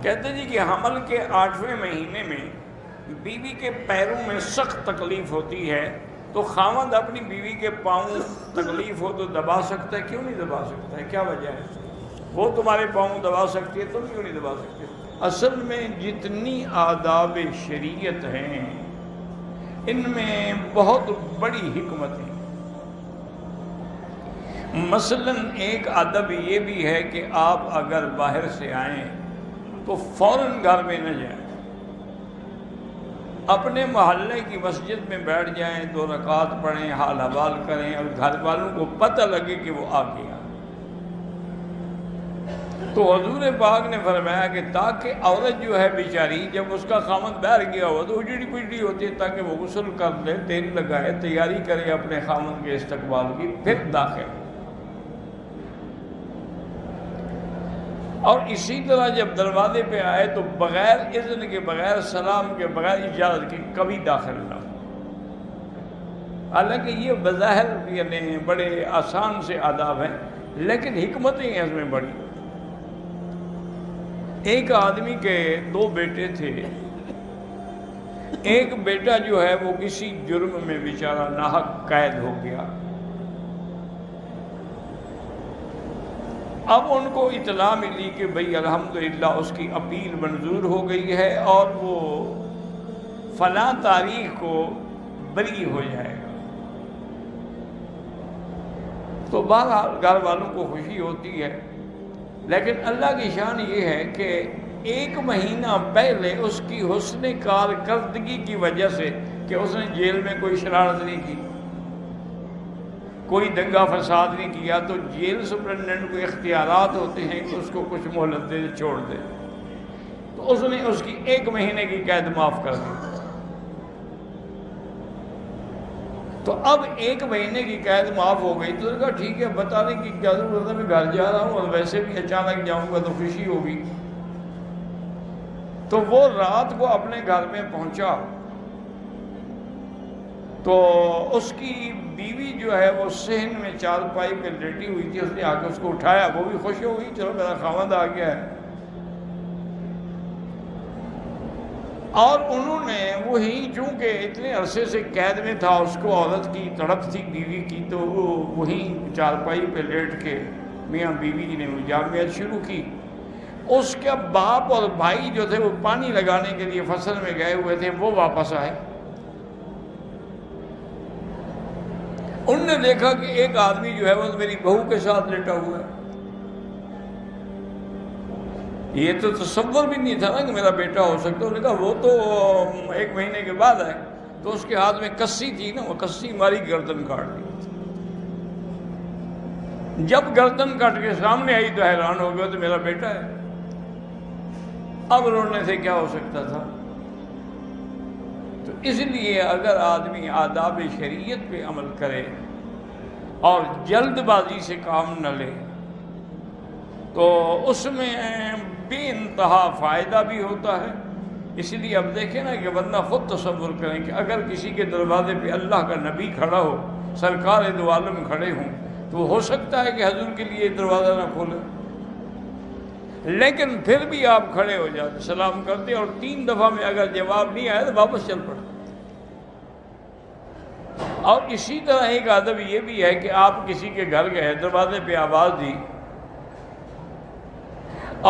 کہتے جی کہ حمل کے 8ویں مہینے میں بیوی کے پیروں میں سخت تکلیف ہوتی ہے، تو خاوند اپنی بیوی کے پاؤں تکلیف ہو تو دبا سکتا ہے؟ کیوں نہیں دبا سکتا ہے؟ کیا وجہ ہے؟ وہ تمہارے پاؤں دبا سکتی ہے، تم کیوں نہیں دبا سکتے؟ اصل میں جتنی آداب شریعت ہیں ان میں بہت بڑی حکمت ہے۔ مثلا ایک ادب یہ بھی ہے کہ آپ اگر باہر سے آئیں تو فوراً گھر میں نہ جائیں، اپنے محلے کی مسجد میں بیٹھ جائیں، 2 رکعت پڑھیں، حال حوال کریں، اور گھر والوں کو پتہ لگے کہ وہ آ گیا۔ تو حضور پاک نے فرمایا کہ تاکہ عورت جو ہے بیچاری جب اس کا خامند باہر گیا ہوا تو اجڑی پجڑی ہوتی ہے، تاکہ وہ غسل کر لے، تیل لگائے، تیاری کرے اپنے خامند کے استقبال کی، پھر داخل۔ اور اسی طرح جب دروازے پہ آئے تو بغیر اذن کے، بغیر سلام کے، بغیر اجازت کے کبھی داخل نہ ہو۔ حالانکہ یہ بظاہر یعنی بڑے آسان سے آداب ہیں، لیکن حکمتیں ہیں اس میں بڑی۔ ایک آدمی کے 2 بیٹے تھے، ایک بیٹا جو ہے وہ کسی جرم میں بیچارہ ناحق قید ہو گیا۔ اب ان کو اطلاع ملی کہ بھئی الحمدللہ اس کی اپیل منظور ہو گئی ہے اور وہ فلاں تاریخ کو بری ہو جائے گا۔ تو بہرحال گھر والوں کو خوشی ہوتی ہے، لیکن اللہ کی شان یہ ہے کہ 1 مہینہ پہلے اس کی حسن کارکردگی کی وجہ سے کہ اس نے جیل میں کوئی شرارت نہیں کی، کوئی دنگا فساد نہیں کیا، تو جیل سپرنٹنڈنٹ کو اختیارات ہوتے ہیں کہ اس کو کچھ مہلت دے چھوڑ دے، تو اس نے اس کی 1 مہینے کی قید معاف کر دی۔ تو اب 1 مہینے کی قید معاف ہو گئی، تو اس نے کہا ٹھیک ہے، بتانے کی کیا ضرورت ہے، میں گھر جا رہا ہوں اور ویسے بھی اچانک جاؤں گا تو خوشی ہوگی۔ تو وہ رات کو اپنے گھر میں پہنچا تو اس کی بیوی جو ہے وہ صحن میں چارپائی پہ لیٹی ہوئی تھی، اس نے آ کے اس کو اٹھایا، وہ بھی خوش ہو گئی، چلو میرا خاوند آ گیا ہے۔ اور انہوں نے وہی، چونکہ اتنے عرصے سے قید میں تھا، اس کو عورت کی تڑپ تھی بیوی کی، تو وہی چارپائی پہ لیٹ کے میاں بیوی نے مجامعت شروع کی۔ اس کے باپ اور بھائی جو تھے وہ پانی لگانے کے لیے فصل میں گئے ہوئے تھے، وہ واپس آئے۔ انہوں نے دیکھا کہ ایک آدمی جو ہے وہ میری بہو کے ساتھ لیٹا ہوا ہے۔ یہ تو تصور بھی نہیں تھا نا کہ میرا بیٹا ہو سکتا۔ انہوں نے کہا وہ تو 1 مہینے کے بعد آئے، تو اس کے ہاتھ میں کسی تھی نا، وہ کسی ماری گردن کاٹ دی۔ جب گردن کٹ کے سامنے آئی تو حیران ہو گیا، تو میرا بیٹا ہے۔ اب رونے سے کیا ہو سکتا تھا؟ تو اس لیے اگر آدمی آداب شریعت پہ عمل کرے اور جلد بازی سے کام نہ لے تو اس میں بے انتہا فائدہ بھی ہوتا ہے۔ اس لیے اب دیکھیں نا کہ بندہ خود تصور کریں کہ اگر کسی کے دروازے پہ اللہ کا نبی کھڑا ہو، سرکار دو عالم کھڑے ہوں، تو ہو سکتا ہے کہ حضور کے لیے دروازہ نہ کھولے، لیکن پھر بھی آپ کھڑے ہو جاتے، سلام کرتے، اور 3 دفعہ میں اگر جواب نہیں آیا تو واپس چل پڑتے۔ اور اسی طرح ایک ادب یہ بھی ہے کہ آپ کسی کے گھر گئے، دروازے پہ آواز دی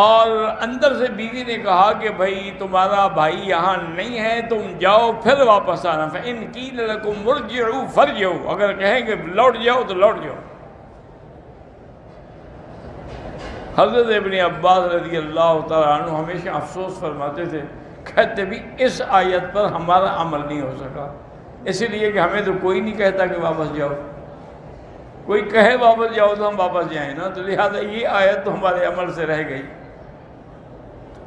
اور اندر سے بیوی نے کہا کہ بھائی تمہارا بھائی یہاں نہیں ہے، تم جاؤ پھر واپس آنا۔ فَإِنْ قِيلَ لَكُمْ ارْجِعُوا فَارْجِعُوا، اگر کہیں کہ لوٹ جاؤ تو لوٹ جاؤ۔ حضرت ابن عباس رضی اللہ تعالیٰ عنہ ہمیشہ افسوس فرماتے تھے، کہتے بھی اس آیت پر ہمارا عمل نہیں ہو سکا، اس لیے کہ ہمیں تو کوئی نہیں کہتا کہ واپس جاؤ، کوئی کہے واپس جاؤ تو ہم واپس جائیں نا، تو لہذا یہ آیت تو ہمارے عمل سے رہ گئی۔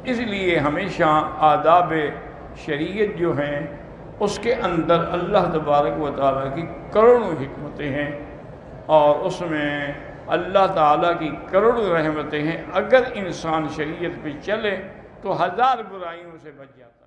اس لیے ہمیشہ آداب شریعت جو ہیں اس کے اندر اللہ تبارک و تعالیٰ کی کروڑوں حکمتیں ہیں، اور اس میں اللہ تعالیٰ کی کروڑوں رحمتیں ہیں۔ اگر انسان شریعت پہ چلے تو 1000 برائیوں سے بچ جاتا ہے۔